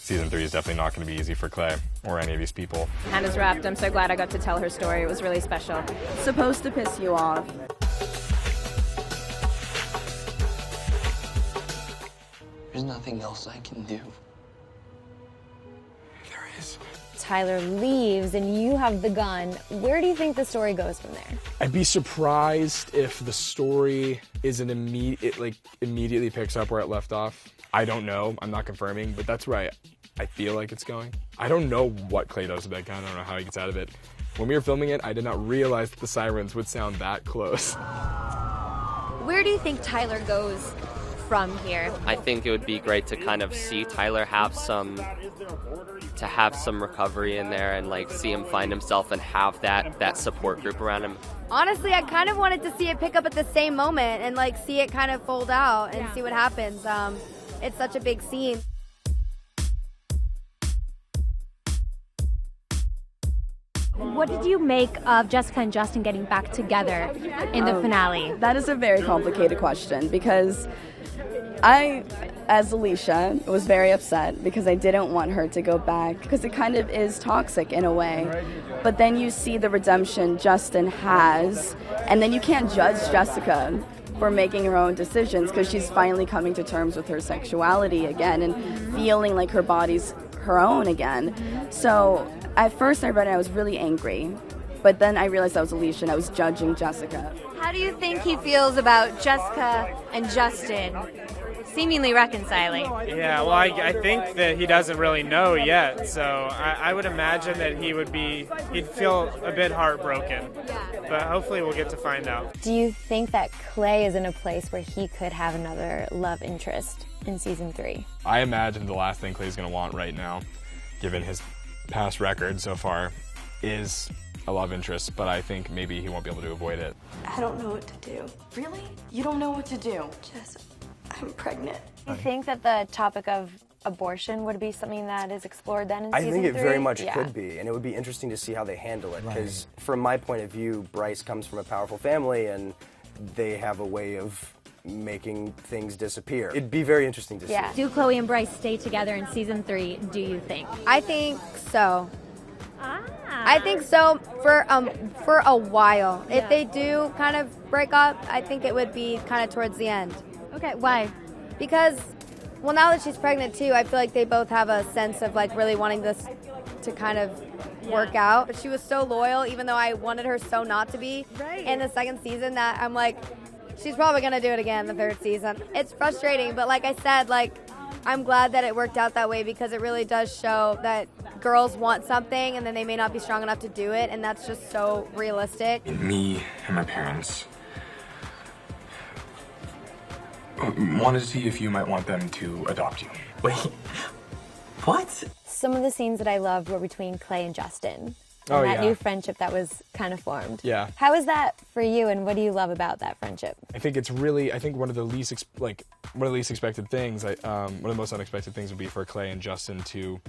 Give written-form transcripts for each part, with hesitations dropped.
Season 3 is definitely not going to be easy for Clay or any of these people. Hannah's wrapped. I'm so glad I got to tell her story. It was really special. It's supposed to piss you off. There's nothing else I can do. There is. Tyler leaves and you have the gun. Where do you think the story goes from there? I'd be surprised if the story isn't immediately picks up where it left off. I don't know. I'm not confirming, but that's where I feel like it's going. I don't know what Clay does with that gun. I don't know how he gets out of it. When we were filming it, I did not realize that the sirens would sound that close. Where do you think Tyler goes from here? I think it would be great to kind of see Tyler have some recovery in there and like see him find himself and have that support group around him. Honestly, I kind of wanted to see it pick up at the same moment and like see it kind of fold out and see what happens. It's such a big scene. What did you make of Jessica and Justin getting back together in the finale? That is a very complicated question because I, as Alicia, was very upset because I didn't want her to go back because it kind of is toxic in a way. But then you see the redemption Justin has, and then you can't judge Jessica for making her own decisions because she's finally coming to terms with her sexuality again and feeling like her body's her own again. So at first I read it, I was really angry. But then I realized that was Alicia and I was judging Jessica. How do you think he feels about Jessica and Justin seemingly reconciling? Yeah, well, I think that he doesn't really know yet, so I would imagine that he'd feel a bit heartbroken, but hopefully we'll get to find out. Do you think that Clay is in a place where he could have another love interest in season 3? I imagine the last thing Clay's going to want right now, given his past record so far, is a love interest, but I think maybe he won't be able to avoid it. I don't know what to do. Really? You don't know what to do? I'm pregnant. Do you think that the topic of abortion would be something that is explored then in season 3? I think it very much could be, and it would be interesting to see how they handle it, because from my point of view, Bryce comes from a powerful family, and they have a way of making things disappear. It'd be very interesting to see. Do Chloe and Bryce stay together in season 3, do you think? I think so. I think so for a while. If they do kind of break up, I think it would be kind of towards the end. Okay, why? Because, well, now that she's pregnant too, I feel like they both have a sense of like really wanting this to kind of work out. But she was so loyal, even though I wanted her so not to be in the second season, that I'm like, she's probably gonna do it again the third season. It's frustrating, but like I said, like I'm glad that it worked out that way because it really does show that girls want something and then they may not be strong enough to do it, and that's just so realistic. Me and my parents wanted to see if you might want them to adopt you. Wait, what? Some of the scenes that I loved were between Clay and Justin. Oh, and that new friendship that was kind of formed. Yeah. How is that for you, and what do you love about that friendship? I think it's really, one of the least expected things, one of the most unexpected things would be for Clay and Justin to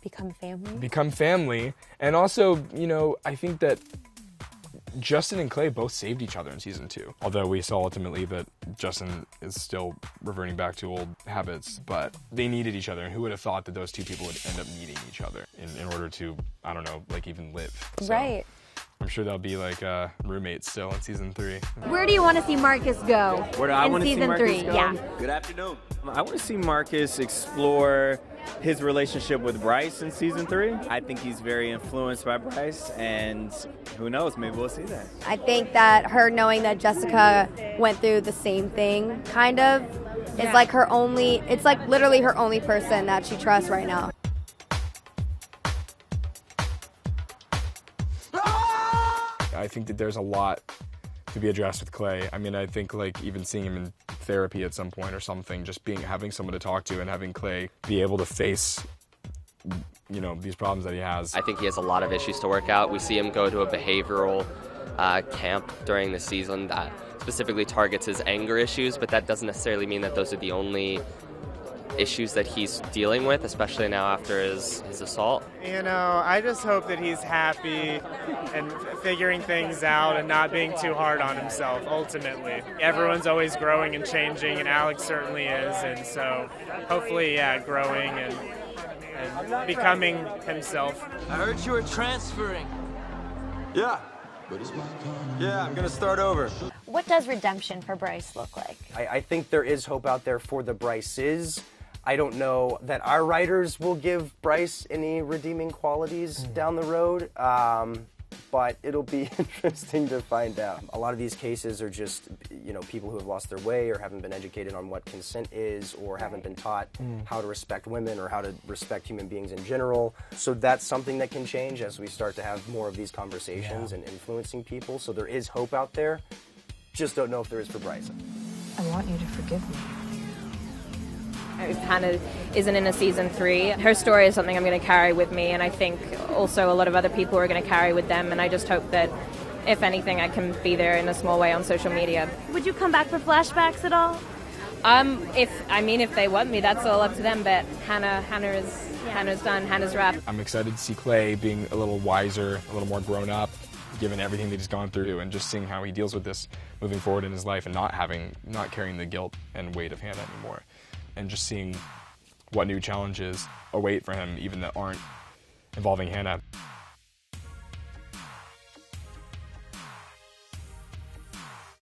become family. And also, I think that Justin and Clay both saved each other in season 2. Although we saw ultimately that Justin is still reverting back to old habits, but they needed each other. And who would have thought that those two people would end up needing each other in order to, I don't know, like even live. So right. I'm sure they'll be like roommates still in season 3. Where do you want to see Marcus go? Where do I want to see Marcus 3? go? Yeah. Good afternoon. I want to see Marcus explore his relationship with Bryce in season 3. I think he's very influenced by Bryce, and who knows, maybe we'll see that. I think that her knowing that Jessica went through the same thing, kind of, is like her only, it's like literally her only person that she trusts right now. I think that there's a lot to be addressed with Clay. I mean, I think like even seeing him in therapy at some point or something, just having someone to talk to and having Clay be able to face, these problems that he has. I think he has a lot of issues to work out. We see him go to a behavioral camp during the season that specifically targets his anger issues, but that doesn't necessarily mean that those are the only issues that he's dealing with, especially now after his assault. I just hope that he's happy and figuring things out and not being too hard on himself, ultimately. Everyone's always growing and changing, and Alex certainly is, and so hopefully, growing and and becoming himself. I heard you were transferring. Yeah. Yeah, I'm gonna start over. What does redemption for Bryce look like? I think there is hope out there for the Bryces. I don't know that our writers will give Bryce any redeeming qualities down the road, but it'll be interesting to find out. A lot of these cases are just, people who have lost their way or haven't been educated on what consent is or haven't been taught how to respect women or how to respect human beings in general. So that's something that can change as we start to have more of these conversations and influencing people. So there is hope out there. Just don't know if there is for Bryce. I want you to forgive me. If Hannah isn't in a season 3, her story is something I'm going to carry with me, and I think also a lot of other people are going to carry with them, and I just hope that, if anything, I can be there in a small way on social media. Would you come back for flashbacks at all? If they want me, that's all up to them, but Hannah's done, Hannah's wrapped. I'm excited to see Clay being a little wiser, a little more grown up, given everything that he's gone through, and just seeing how he deals with this moving forward in his life and not carrying the guilt and weight of Hannah anymore. And just seeing what new challenges await for him, even that aren't involving Hannah.